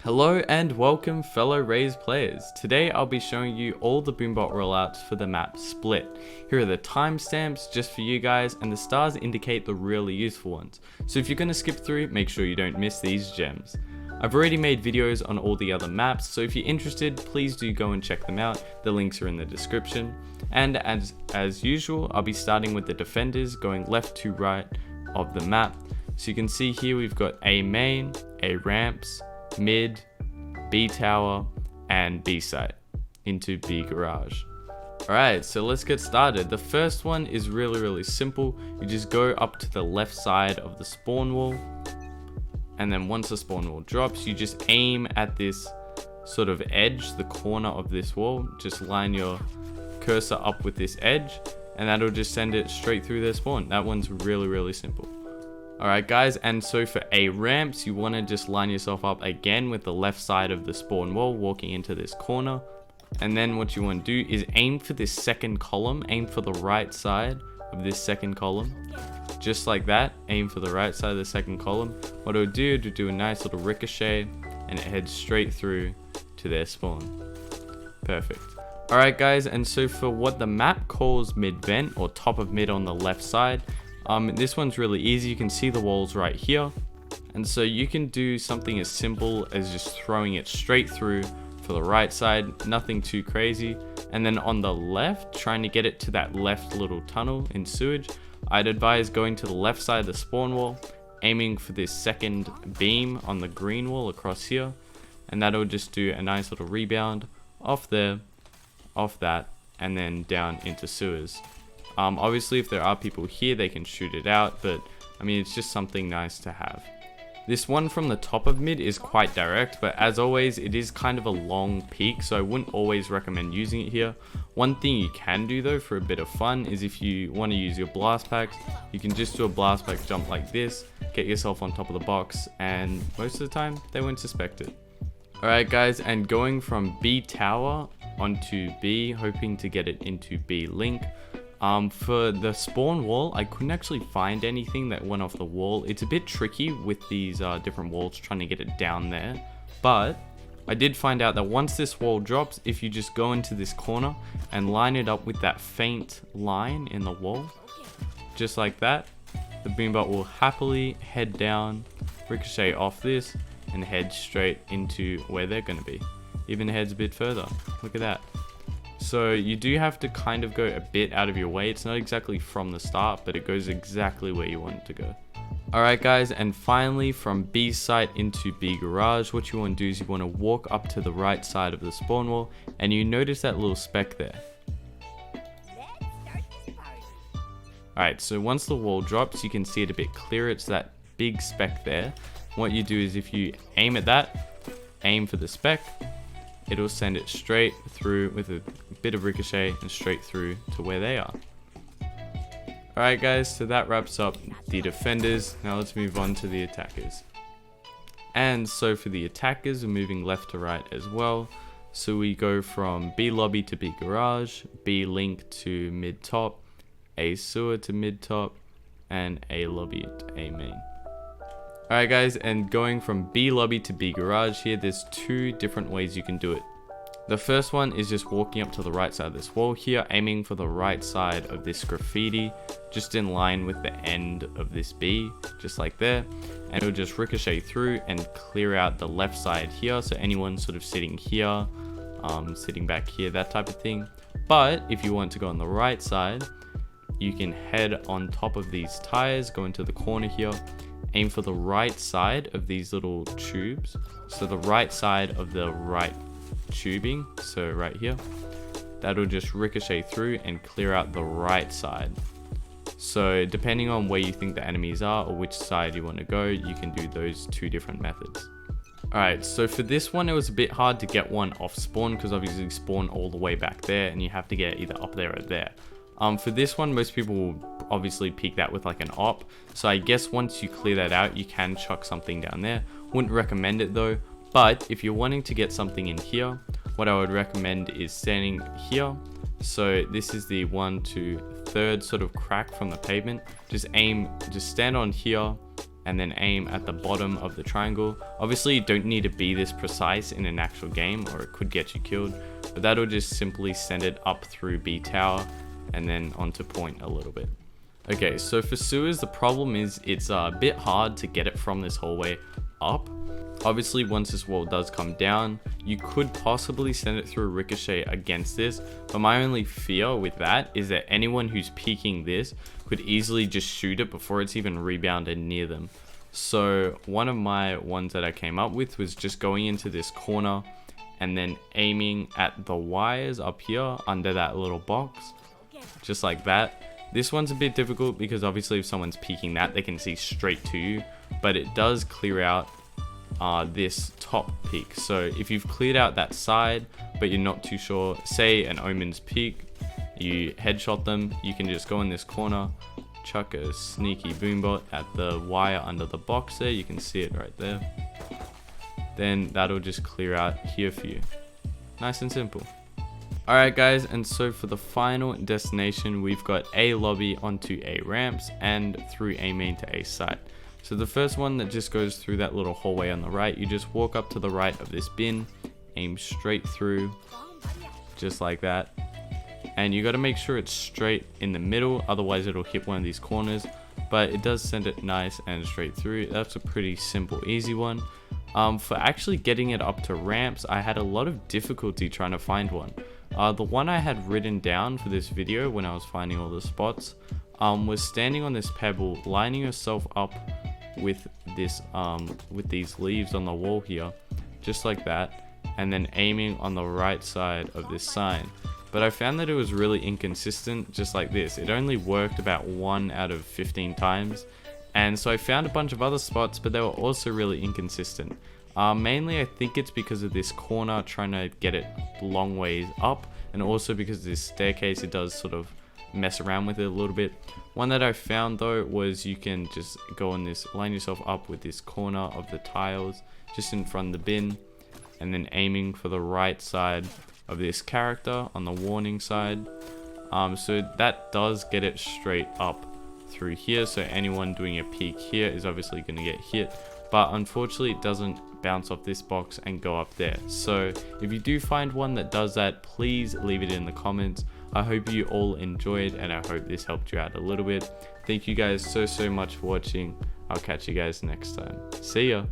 Hello and welcome fellow Raze players. Today I'll be showing you all the Boombot rollouts for the map Split. Here are the timestamps just for you guys, and the stars indicate the really useful ones. So if you're going to skip through, make sure you don't miss these gems. I've already made videos on all the other maps, so if you're interested, please do go and check them out. The links are in the description. And as usual, I'll be starting with the defenders, going left to right of the map. So you can see here we've got A main, A ramps, mid, B tower, and B site into B garage. Alright, so let's get started. The first one is really simple. You just go up to the left side of the spawn wall, and then once the spawn wall drops, you just aim at this sort of edge, the corner of this wall. Just line your cursor up with this edge, and that'll just send it straight through their spawn. That one's really simple. Alright guys, and so for A ramps, you want to just line yourself up again with the left side of the spawn wall, walking into this corner. And then what you want to do is aim for this second column, aim for the right side of this second column. Just like that, aim for the right side of the second column. What it'll do a nice little ricochet, and it heads straight through to their spawn. Perfect. Alright guys, and so for what the map calls mid vent, or top of mid on the left side, this one's really easy. You can see the walls right here, and so you can do something as simple as just throwing it straight through for the right side, nothing too crazy. And then on the left, trying to get it to that left little tunnel in sewage, I'd advise going to the left side of the spawn wall, aiming for this second beam on the green wall across here, and that'll just do a nice little rebound off there, off that, and then down into sewers. Obviously if there are people here, they can shoot it out, but I mean, it's just something nice to have. This one from the top of mid is quite direct, but as always, it is kind of a long peak, so I wouldn't always recommend using it here. One thing you can do though for a bit of fun is if you want to use your blast packs, you can just do a blast pack jump like this, get yourself on top of the box, and most of the time they won't suspect it. Alright guys, and going from B tower onto B, hoping to get it into B link. For the spawn wall, I couldn't actually find anything that went off the wall. It's a bit tricky with these different walls trying to get it down there, but I did find out that once this wall drops, if you just go into this corner and line it up with that faint line in the wall, just like that, the Boombot will happily head down, ricochet off this, and head straight into where they're going to be. Even heads a bit further. Look at that. So you do have to kind of go a bit out of your way. It's not exactly from the start, but it goes exactly where you want it to go. Alright guys, and finally from B site into B garage, what you want to do is you want to walk up to the right side of the spawn wall, and you notice that little speck there. Alright, so once the wall drops, you can see it a bit clearer. It's that big speck there. What you do is if you aim at that, aim for the speck, it'll send it straight through with a bit of ricochet and straight through to where they are. Alright guys, so that wraps up the defenders. Now let's move on to the attackers. And so for the attackers, we're moving left to right as well. So we go from B lobby to B garage, B link to mid top, A sewer to mid top, and A lobby to A main. Alright guys, and going from B lobby to B garage here, there's two different ways you can do it. The first one is just walking up to the right side of this wall here, aiming for the right side of this graffiti, just in line with the end of this B, just like there, and it'll just ricochet through and clear out the left side here, so anyone sort of sitting here, sitting back here, that type of thing. But if you want to go on the right side, you can head on top of these tires, go into the corner here, aim for the right side of these little tubes, so the right side of the right tubing, so right here, that'll just ricochet through and clear out the right side. So depending on where you think the enemies are or which side you want to go, you can do those two different methods. Alright, so for this one, it was a bit hard to get one off spawn because obviously spawn all the way back there and you have to get either up there or there. For this one, most people will obviously peek that with like an op, so I guess once you clear that out, you can chuck something down there. Wouldn't recommend it though, but if you're wanting to get something in here, what I would recommend is standing here. So this is the 1 to 3rd sort of crack from the pavement. Just stand on here, and then aim at the bottom of the triangle. Obviously you don't need to be this precise in an actual game or it could get you killed, but that'll just simply send it up through B tower and then onto point a little bit. Okay, so for sewers, the problem is it's a bit hard to get it from this hallway up. Obviously once this wall does come down, you could possibly send it through a ricochet against this, but my only fear with that is that anyone who's peeking this could easily just shoot it before it's even rebounded near them. So one of my ones that I came up with was just going into this corner and then aiming at the wires up here under that little box, just like that. This one's a bit difficult because obviously if someone's peeking that, they can see straight to you, but it does clear out this top peak. So if you've cleared out that side but you're not too sure, say an omen's peak, you headshot them, you can just go in this corner, chuck a sneaky boombot at the wire under the box there, you can see it right there, then that'll just clear out here for you. Nice and simple. Alright guys, and so for the final destination, we've got A lobby onto A ramps and through A main to A site. So the first one that just goes through that little hallway on the right, you just walk up to the right of this bin, aim straight through, just like that. And you got to make sure it's straight in the middle, otherwise it'll hit one of these corners, but it does send it nice and straight through. That's a pretty simple, easy one. For actually getting it up to ramps, I had a lot of difficulty trying to find one. The one I had written down for this video when I was finding all the spots was standing on this pebble, lining yourself up with this with these leaves on the wall here, just like that, and then aiming on the right side of this sign. But I found that it was really inconsistent, just like this. It only worked about 1 out of 15 times, and so I found a bunch of other spots, but they were also really inconsistent. Mainly I think it's because of this corner, trying to get it long ways up, and also because of this staircase, it does sort of mess around with it a little bit. One that I found though was you can just go on this, line yourself up with this corner of the tiles just in front of the bin, and then aiming for the right side of this character on the warning side. So that does get it straight up through here, so anyone doing a peek here is obviously going to get hit, but unfortunately it doesn't bounce off this box and go up there. So if you do find one that does that, please leave it in the comments. I hope you all enjoyed, and I hope this helped you out a little bit. Thank you guys so much for watching. I'll catch you guys next time. See ya.